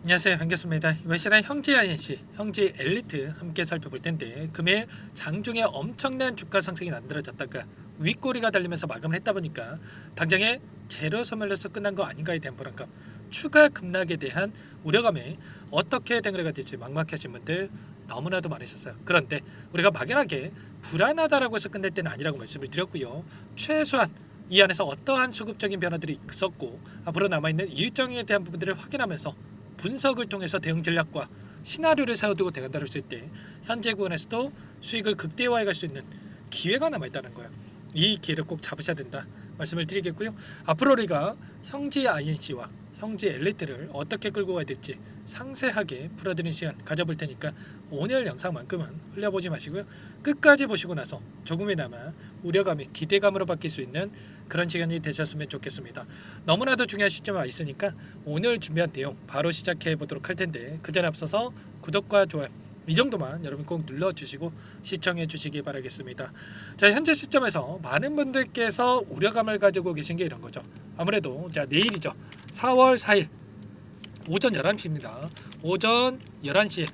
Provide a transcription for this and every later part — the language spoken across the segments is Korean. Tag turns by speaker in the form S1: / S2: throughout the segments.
S1: 안녕하세요, 반갑습니다. 이번 시간 형제 INC, 형제 엘리트 함께 살펴볼 텐데, 금일 장중에 엄청난 주가 상승이 만들어졌다가 윗꼬리가 달리면서 마감을 했다 보니까 당장에 재료 소멸로서 끝난 거 아닌가에 대한 불안감, 추가 급락에 대한 우려감에 어떻게 대응을 될지 막막하신 분들 너무나도 많으셨어요. 그런데 우리가 막연하게 불안하다라고 해서 끝낼 때는 아니라고 말씀을 드렸고요. 최소한 이 안에서 어떠한 수급적인 변화들이 있었고 앞으로 남아있는 일정에 대한 부분들을 확인하면서 분석을 통해서 대응 전략과 시나리오를 세워두고 대응한다고 했을 때 현재 구간에서도 수익을 극대화해 갈 수 있는 기회가 남아있다는 거예요. 이 기회를 꼭 잡으셔야 된다 말씀을 드리겠고요. 앞으로 우리가 형제 INC와 형제 엘리트를 어떻게 끌고 가야 될지 상세하게 풀어드리는 시간 가져볼 테니까 오늘 영상만큼은 흘려보지 마시고요. 끝까지 보시고 나서 조금이나마 우려감이 기대감으로 바뀔 수 있는 그런 시간이 되셨으면 좋겠습니다. 너무나도 중요한 시점에 와 있으니까 오늘 준비한 내용 바로 시작해 보도록 할 텐데 그 전에 앞서서 구독과 좋아요 이 정도만 여러분 꼭 눌러주시고 시청해 주시기 바라겠습니다. 자, 현재 시점에서 많은 분들께서 우려감을 가지고 계신 게 이런 거죠. 아무래도 자 내일이죠. 4월 4일 오전 11시입니다. 오전 11시에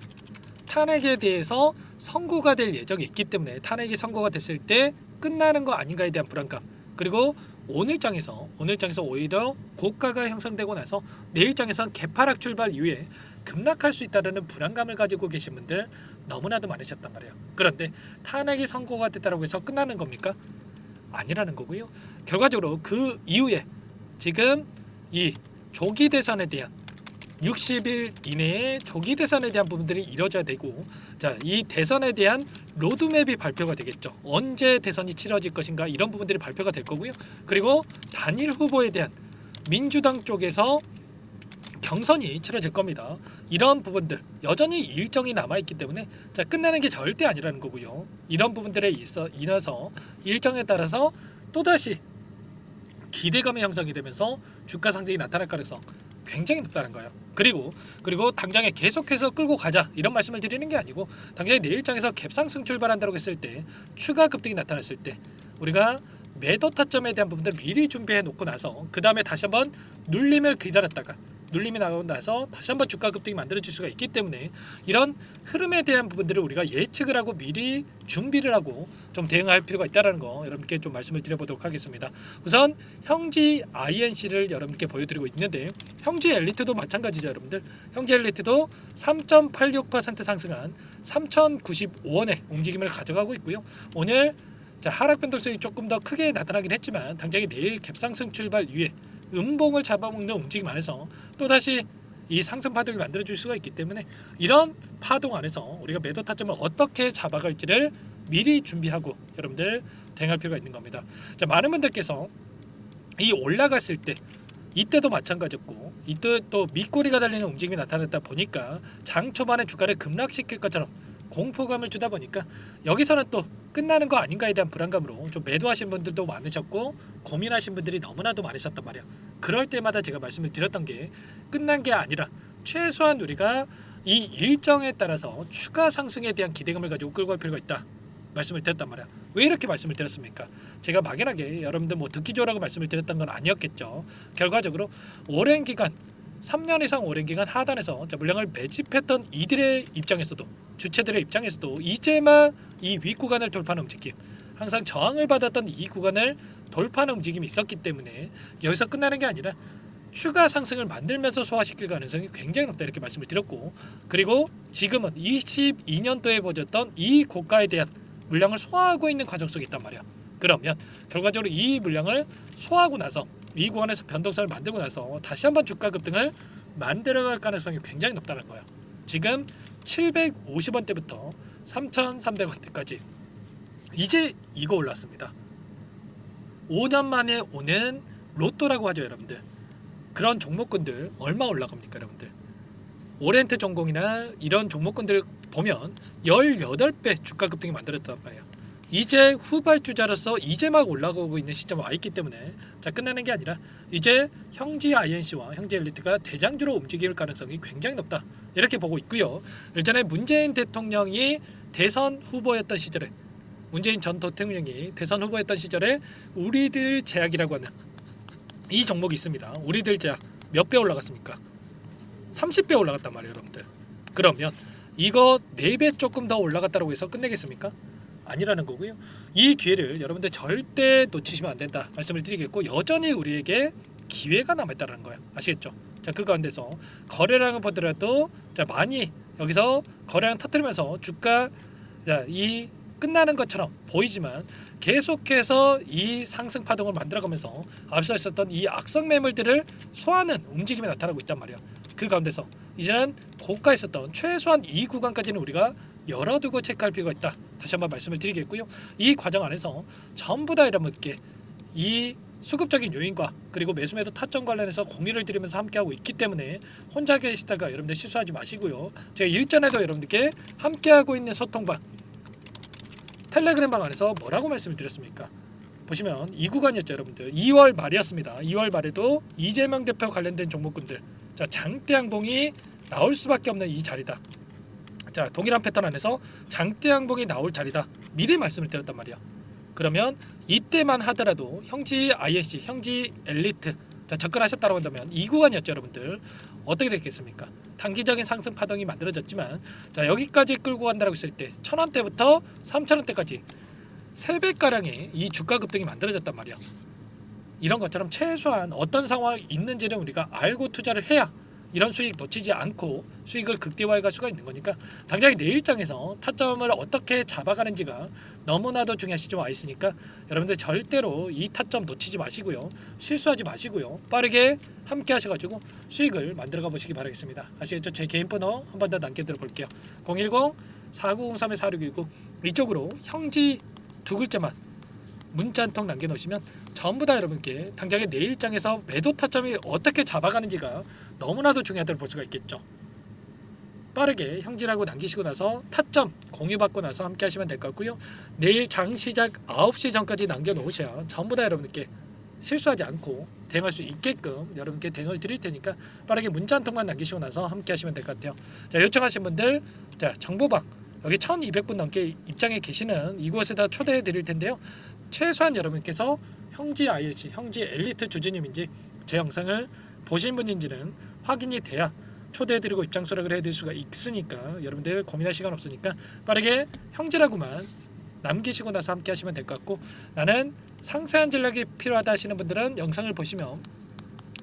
S1: 탄핵에 대해서 선고가 될 예정이 있기 때문에 탄핵이 선고가 됐을 때 끝나는 거 아닌가에 대한 불안감, 그리고 오늘장에서 오히려 고가가 형성되고 나서 내일장에선 개파락 출발 이후에 급락할 수 있다는 불안감을 가지고 계신 분들 너무나도 많으셨단 말이에요. 그런데 탄핵이 선고가 됐다고 해서 끝나는 겁니까? 아니라는 거고요. 결과적으로 그 이후에 지금 이 조기 대선에 대한 60일 이내에 조기 대선에 대한 부분들이 이루어져야 되고, 자, 이 대선에 대한 로드맵이 발표가 되겠죠. 언제 대선이 치러질 것인가 이런 부분들이 발표가 될 거고요. 그리고 단일 후보에 대한 민주당 쪽에서 경선이 치러질 겁니다. 이런 부분들 여전히 일정이 남아있기 때문에 자, 끝나는 게 절대 아니라는 거고요. 이런 부분들에 인해서 일정에 따라서 또다시 기대감이 형성이 되면서 주가 상승이 나타날 가능성 굉장히 높다는 거예요. 그리고 당장에 계속해서 끌고 가자 이런 말씀을 드리는 게 아니고, 당장에 내일장에서 갭상승 출발한다고 했을 때 추가 급등이 나타났을 때 우리가 매도 타점에 대한 부분들을 미리 준비해 놓고 나서 그 다음에 다시 한번 눌림을 기다렸다가 눌림이 나오고 나서 다시 한번 주가 급등이 만들어질 수가 있기 때문에 이런 흐름에 대한 부분들을 우리가 예측을 하고 미리 준비를 하고 좀 대응할 필요가 있다는 거 여러분께 좀 말씀을 드려보도록 하겠습니다. 우선 형제 INC를 여러분께 보여드리고 있는데 형제 엘리트도 마찬가지죠. 여러분들 형제 엘리트도 3.86% 상승한 3,095원의 움직임을 가져가고 있고요. 오늘 자, 하락 변동성이 조금 더 크게 나타나긴 했지만 당장에 내일 갭상승 출발 이후에 음봉을 잡아먹는 움직임 안에서 또다시 이 상승 파동이 만들어질 수가 있기 때문에 이런 파동 안에서 우리가 매도 타점을 어떻게 잡아갈지를 미리 준비하고 여러분들 대응할 필요가 있는 겁니다. 자, 많은 분들께서 이 올라갔을 때 이때도 마찬가지였고 이때 또 밑꼬리가 달리는 움직임이 나타났다 보니까 장 초반에 주가를 급락시킬 것처럼 공포감을 주다 보니까 여기서는 또 끝나는 거 아닌가에 대한 불안감으로 좀 매도하신 분들도 많으셨고 고민하신 분들이 너무나도 많으셨단 말이야. 그럴 때마다 제가 말씀을 드렸던 게 끝난 게 아니라 최소한 우리가 이 일정에 따라서 추가 상승에 대한 기대감을 가지고 끌고 갈 필요가 있다 말씀을 드렸단 말이야. 왜 이렇게 말씀을 드렸습니까? 제가 막연하게 여러분들 뭐 듣기 좋으라고 말씀을 드렸던 건 아니었겠죠. 결과적으로 오랜 기간 3년 이상 오랜 기간 하단에서 물량을 매집했던 이들의 입장에서도, 주체들의 입장에서도 이제만 이 윗구간을 돌파하는 움직임, 항상 저항을 받았던 이 구간을 돌파하는 움직임이 있었기 때문에 여기서 끝나는 게 아니라 추가 상승을 만들면서 소화시킬 가능성이 굉장히 높다 이렇게 말씀을 드렸고, 그리고 지금은 22년도에 보였던 이 고가에 대한 물량을 소화하고 있는 과정 속에 있단 말이야. 그러면 결과적으로 이 물량을 소화하고 나서 이 구간에서 변동성을 만들고 나서 다시 한번 주가 급등을 만들어갈 가능성이 굉장히 높다는 거예요. 지금 750원대부터 3,300원대까지 이제 이거 올랐습니다. 5년 만에 오는 로또라고 하죠, 여러분들. 그런 종목군들 얼마 올라갑니까, 여러분들? 오렌트 전공이나 이런 종목군들 보면 18배 주가 급등이 만들었단 말이에요. 이제 후발주자로서 이제 막 올라가고 있는 시점에 와 있기 때문에 자, 끝나는 게 아니라 이제 형제 INC와 형제 엘리트가 대장주로 움직일 가능성이 굉장히 높다 이렇게 보고 있고요. 예전에 문재인 대통령이 대선 후보였던 시절에 문재인 전 대통령이 대선 후보였던 시절에 우리들 제약이라고 하는 이 종목이 있습니다. 우리들 제약 몇 배 올라갔습니까? 30배 올라갔단 말이에요, 여러분들. 그러면 이거 4배 조금 더 올라갔다고 해서 끝내겠습니까? 아니라는 거고요. 이 기회를 여러분들 절대 놓치시면 안 된다 말씀을 드리겠고, 여전히 우리에게 기회가 남아있다는 거예요. 아시겠죠? 자, 그 가운데서 거래량을 보더라도 자, 많이 여기서 거래량 터뜨리면서 주가 이 끝나는 것처럼 보이지만 계속해서 이 상승 파동을 만들어가면서 앞서 있었던 이 악성 매물들을 소화하는 움직임이 나타나고 있단 말이에요. 그 가운데서 이제는 고가에 있었던 최소한 이 구간까지는 우리가 열어두고 체크할 필요가 있다. 다시 한번 말씀을 드리겠고요. 이 과정 안에서 전부 다 여러분께 이 수급적인 요인과 그리고 매수매도 타점 관련해서 공유를 드리면서 함께하고 있기 때문에 혼자 계시다가 여러분들 실수하지 마시고요. 제가 일전에도 여러분들께 함께하고 있는 소통방 텔레그램방 안에서 뭐라고 말씀을 드렸습니까? 보시면 이 구간이었죠, 여러분들. 2월 말이었습니다. 2월 말에도 이재명 대표 관련된 종목군들, 자, 장대 양봉이 나올 수밖에 없는 이 자리다. 자, 동일한 패턴 안에서 장대 양봉이 나올 자리다. 미리 말씀을 드렸단 말이야. 그러면 이때만 하더라도 형지 INC, 형지 엘리트 자, 접근하셨다고 한다면 이 구간이었죠, 여러분들. 어떻게 됐겠습니까? 단기적인 상승 파동이 만들어졌지만 자, 여기까지 끌고 간다고 했을 때 1,000원대부터 3,000원대까지 3배가량의 이 주가 급등이 만들어졌단 말이야. 이런 것처럼 최소한 어떤 상황이 있는지를 우리가 알고 투자를 해야 이런 수익 놓치지 않고 수익을 극대화할 수가 있는 거니까 당장에 내 일정에서 타점을 어떻게 잡아가는지가 너무나도 중요한 시점에 와 있으니까 여러분들 절대로 이 타점 놓치지 마시고요. 실수하지 마시고요. 빠르게 함께 하셔가지고 수익을 만들어가 보시기 바라겠습니다. 아시겠죠? 제 개인 번호 한 번 더 남겨드려 볼게요. 010-4903-4619 이쪽으로 형지 두 글자만 문자 한 통 남겨놓으시면 전부 다 여러분께 당장의 내 일정에서 매도 타점이 어떻게 잡아가는지가 너무나도 중요하다고 볼 수가 있겠죠. 빠르게 형질하고 남기시고 나서 타점 공유받고 나서 함께 하시면 될 것 같고요. 내일 장 시작 9시 전까지 남겨놓으셔야 전부 다 여러분께 실수하지 않고 대응할 수 있게끔 여러분께 대응을 드릴 테니까 빠르게 문자 한 통만 남기시고 나서 함께 하시면 될 것 같아요. 자, 요청하신 분들 자, 정보방 여기 1200분 넘게 입장에 계시는 이곳에다 초대해 드릴 텐데요. 최소한 여러분께서 형지 IH, 형지 엘리트 주주님인지 제 영상을 보신 분인지는 확인이 돼야 초대해드리고 입장 수락을 해드릴 수가 있으니까 여러분들 고민할 시간 없으니까 빠르게 형제라고만 남기시고 나서 함께 하시면 될 것 같고, 나는 상세한 전략이 필요하다 하시는 분들은 영상을 보시면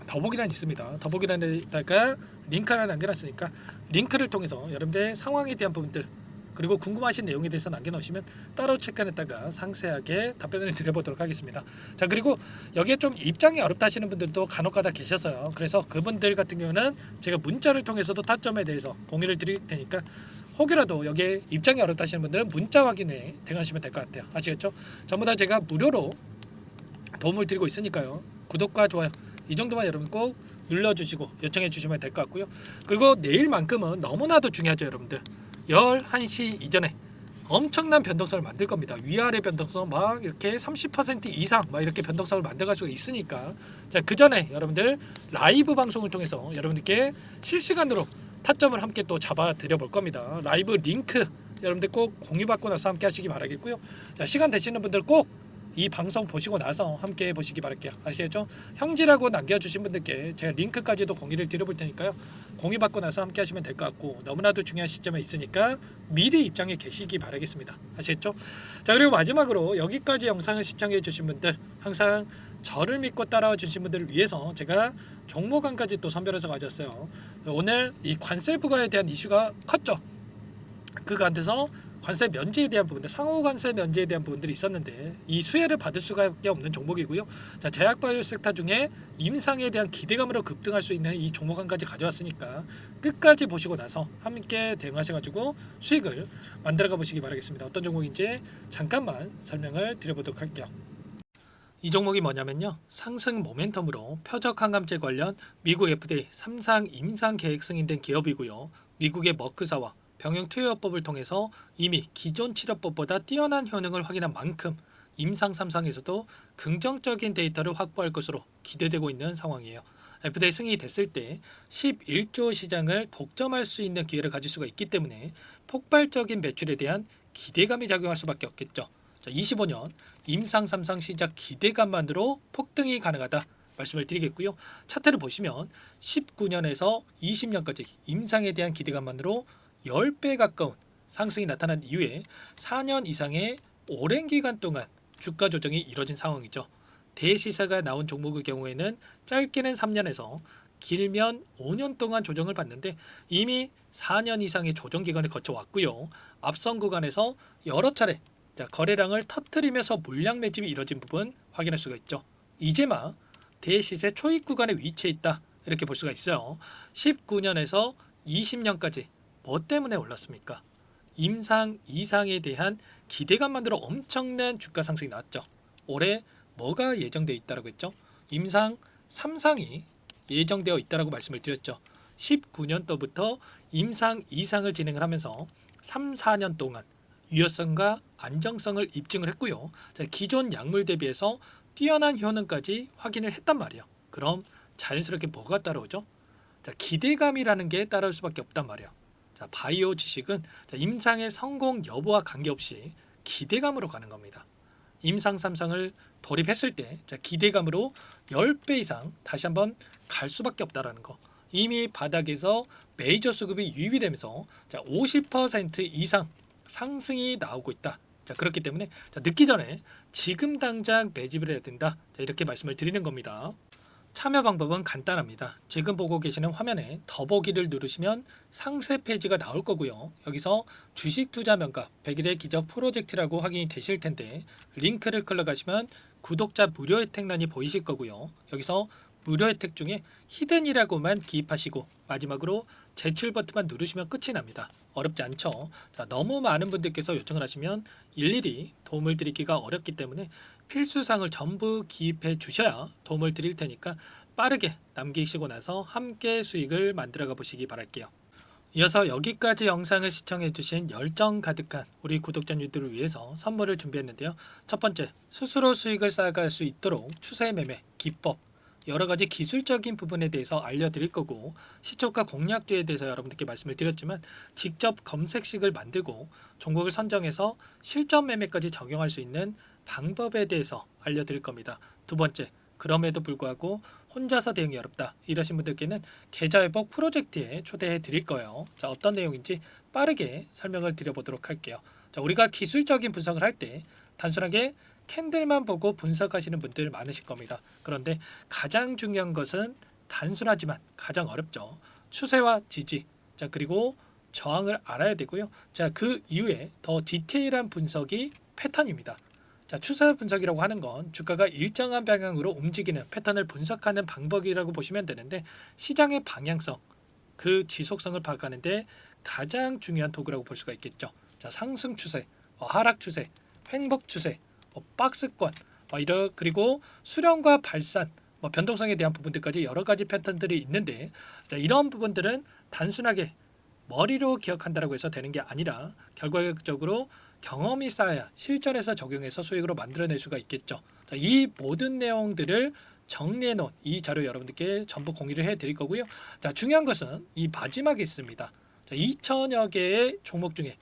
S1: 더보기란 있습니다. 더보기란에다가 링크 하나 남겨놨으니까 링크를 통해서 여러분들의 상황에 대한 부분들 그리고 궁금하신 내용에 대해서 남겨놓으시면 따로 체크해냈다가 상세하게 답변을 드려보도록 하겠습니다. 자, 그리고 여기에 좀 입장이 어렵다 하시는 분들도 간혹가다 계셨어요. 그래서 그분들 같은 경우는 제가 문자를 통해서도 타점에 대해서 공유를 드릴 테니까 혹이라도 여기에 입장이 어렵다 하시는 분들은 문자 확인에 대응하시면 될 것 같아요. 아시겠죠? 전부 다 제가 무료로 도움을 드리고 있으니까요. 구독과 좋아요 이 정도만 여러분 꼭 눌러주시고 요청해 주시면 될 것 같고요. 그리고 내일만큼은 너무나도 중요하죠, 여러분들. 11시 이전에 엄청난 변동성을 만들 겁니다. 위아래 변동성 막 이렇게 30% 이상 막 이렇게 변동성을 만들어갈 수가 있으니까 자, 그 전에 여러분들 라이브 방송을 통해서 여러분들께 실시간으로 타점을 함께 또 잡아 드려 볼 겁니다. 라이브 링크 여러분들 꼭 공유받고 나서 함께 하시기 바라겠고요. 자, 시간 되시는 분들 꼭 이 방송 보시고 나서 함께 보시기 바랄게요. 아시겠죠? 형지라고 남겨주신 분들께 제가 링크까지도 공유를 드려볼 테니까요. 공유받고 나서 함께 하시면 될 것 같고, 너무나도 중요한 시점에 있으니까 미리 입장에 계시기 바라겠습니다. 아시겠죠? 자, 그리고 마지막으로 여기까지 영상을 시청해 주신 분들, 항상 저를 믿고 따라와 주신 분들을 위해서 제가 종목안까지 또 선별해서 가졌어요. 오늘 이 관세 부과에 대한 이슈가 컸죠. 그 가운데서 관세 면제에 대한 부분들, 상호 관세 면제에 대한 부분들이 있었는데 이 수혜를 받을 수밖에 없는 종목이고요. 자, 제약바이오 섹터 중에 임상에 대한 기대감으로 급등할 수 있는 이 종목안까지 가져왔으니까 끝까지 보시고 나서 함께 대응하셔가지고 수익을 만들어가 보시기 바라겠습니다. 어떤 종목인지 잠깐만 설명을 드려보도록 할게요. 이 종목이 뭐냐면요, 상승 모멘텀으로 표적 항암제 관련 미국 FDA 3상 임상 계획 승인된 기업이고요. 미국의 머크사와 병용 투여법을 통해서 이미 기존 치료법보다 뛰어난 효능을 확인한 만큼 임상 3상에서도 긍정적인 데이터를 확보할 것으로 기대되고 있는 상황이에요. FDA 승인이 됐을 때 11조 시장을 독점할 수 있는 기회를 가질 수가 있기 때문에 폭발적인 매출에 대한 기대감이 작용할 수밖에 없겠죠. 자, 25년 임상 3상 시작 기대감만으로 폭등이 가능하다 말씀을 드리겠고요. 차트를 보시면 19년에서 20년까지 임상에 대한 기대감만으로 10배 가까운 상승이 나타난 이후에 4년 이상의 오랜 기간 동안 주가 조정이 이뤄진 상황이죠. 대시세가 나온 종목의 경우에는 짧게는 3년에서 길면 5년 동안 조정을 받는데 이미 4년 이상의 조정 기간을 거쳐왔고요. 앞선 구간에서 여러 차례 거래량을 터뜨리면서 물량 매집이 이뤄진 부분 확인할 수가 있죠. 이제 막 대시세 초입 구간에 위치해 있다 이렇게 볼 수가 있어요. 19년에서 20년까지 뭐 때문에 올랐습니까? 임상 이상에 대한 기대감만으로 엄청난 주가 상승이 나왔죠. 올해 뭐가 예정되어 있다고 했죠? 임상 3상이 예정되어 있다고 말씀을 드렸죠. 19년도부터 임상 이상을 진행을 하면서 3, 4년 동안 유효성과 안정성을 입증을 했고요. 기존 약물 대비해서 뛰어난 효능까지 확인을 했단 말이에요. 그럼 자연스럽게 뭐가 따라오죠? 기대감이라는 게 따라올 수밖에 없단 말이에요. 바이오 지식은 임상의 성공 여부와 관계없이 기대감으로 가는 겁니다. 임상 3상을 돌입했을 때 기대감으로 10배 이상 다시 한번 갈 수밖에 없다라는 거. 이미 바닥에서 메이저 수급이 유입이 되면서 50% 이상 상승이 나오고 있다. 그렇기 때문에 늦기 전에 지금 당장 매집을 해야 된다. 이렇게 말씀을 드리는 겁니다. 참여 방법은 간단합니다. 지금 보고 계시는 화면에 더보기를 누르시면 상세 페이지가 나올 거고요. 여기서 주식 투자 명가 100일의 기적 프로젝트라고 확인이 되실 텐데 링크를 클릭하시면 구독자 무료 혜택란이 보이실 거고요. 여기서 무료 혜택 중에 히든이라고만 기입하시고 마지막으로 제출 버튼만 누르시면 끝이 납니다. 어렵지 않죠? 너무 많은 분들께서 요청을 하시면 일일이 도움을 드리기가 어렵기 때문에 필수사항을 전부 기입해 주셔야 도움을 드릴 테니까 빠르게 남기시고 나서 함께 수익을 만들어가 보시기 바랄게요. 이어서 여기까지 영상을 시청해 주신 열정 가득한 우리 구독자님들을 위해서 선물을 준비했는데요. 첫 번째, 스스로 수익을 쌓아갈 수 있도록 추세 매매 기법 여러 가지 기술적인 부분에 대해서 알려드릴 거고 시초가 공략도에 대해서 여러분들께 말씀을 드렸지만 직접 검색식을 만들고 종목을 선정해서 실전 매매까지 적용할 수 있는 방법에 대해서 알려드릴 겁니다. 두 번째, 그럼에도 불구하고 혼자서 대응이 어렵다 이러신 분들께는 계좌회복 프로젝트에 초대해 드릴 거예요. 어떤 내용인지 빠르게 설명을 드려보도록 할게요. 우리가 기술적인 분석을 할 때 단순하게 캔들만 보고 분석하시는 분들 많으실 겁니다. 그런데 가장 중요한 것은 단순하지만 가장 어렵죠. 추세와 지지, 그리고 저항을 알아야 되고요. 그 이후에 더 디테일한 분석이 패턴입니다. 추세 분석이라고 하는 건 주가가 일정한 방향으로 움직이는 패턴을 분석하는 방법이라고 보시면 되는데 시장의 방향성, 그 지속성을 파악하는데 가장 중요한 도구라고 볼 수가 있겠죠. 상승 추세, 하락 추세, 횡복 추세, 박스권, 그리고 수렴과 발산, 변동성에 대한 부분들까지 여러 가지 패턴들이 있는데 이런 부분들은 단순하게 머리로 기억한다고 해서 되는 게 아니라 결과적으로 경험이 쌓아야 실전에서 적용해서 수익으로 만들어낼 수가 있겠죠. 이 모든 내용들을 정리해 놓은 이 자료 여러분들께 전부 공유를 해드릴 거고요. 중요한 것은 이 마지막에 있습니다. 2천여 개의 종목 중에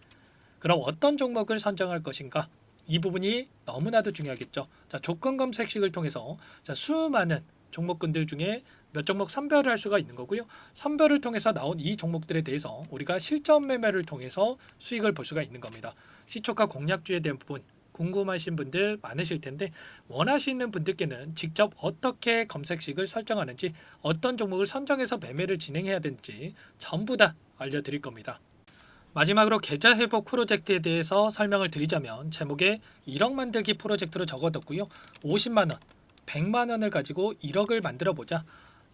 S1: 그럼 어떤 종목을 선정할 것인가? 이 부분이 너무나도 중요하겠죠. 조건 검색식을 통해서 수많은 종목군들 중에 몇 종목 선별을 할 수가 있는 거고요. 선별을 통해서 나온 이 종목들에 대해서 우리가 실전 매매를 통해서 수익을 볼 수가 있는 겁니다. 시초가 공략주에 대한 부분 궁금하신 분들 많으실 텐데 원하시는 분들께는 직접 어떻게 검색식을 설정하는지 어떤 종목을 선정해서 매매를 진행해야 되는지 전부 다 알려드릴 겁니다. 마지막으로 계좌 회복 프로젝트에 대해서 설명을 드리자면 제목에 1억 만들기 프로젝트로 적어뒀고요. 50만 원, 100만 원을 가지고 1억을 만들어 보자.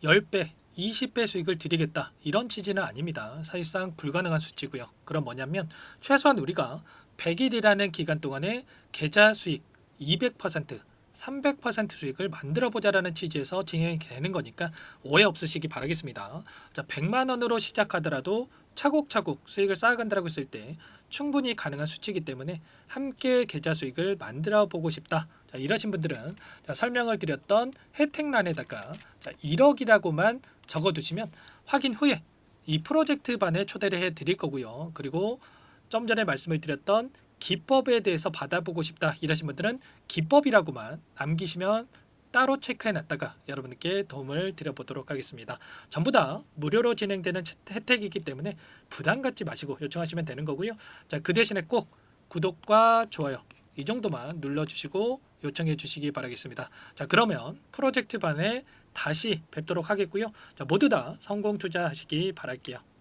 S1: 10배, 20배 수익을 드리겠다. 이런 취지는 아닙니다. 사실상 불가능한 수치고요. 그럼 뭐냐면 최소한 우리가 100일이라는 기간 동안에 계좌 수익 200%, 300% 수익을 만들어 보자라는 취지에서 진행이 되는 거니까 오해 없으시기 바라겠습니다. 100만 원으로 시작하더라도 차곡차곡 수익을 쌓아간다고 했을 때 충분히 가능한 수치이기 때문에 함께 계좌 수익을 만들어 보고 싶다. 이러신 분들은 설명을 드렸던 혜택란에다가 1억이라고만 적어두시면 확인 후에 이 프로젝트 반에 초대를 해 드릴 거고요. 그리고 좀 전에 말씀을 드렸던 기법에 대해서 받아보고 싶다 이러신 분들은 기법이라고만 남기시면 따로 체크해놨다가 여러분께 도움을 드려보도록 하겠습니다. 전부 다 무료로 진행되는 혜택이기 때문에 부담 갖지 마시고 요청하시면 되는 거고요. 자, 그 대신에 꼭 구독과 좋아요 이 정도만 눌러주시고 요청해 주시기 바라겠습니다. 자, 그러면 프로젝트 반에 다시 뵙도록 하겠고요. 자, 모두 다 성공 투자하시기 바랄게요.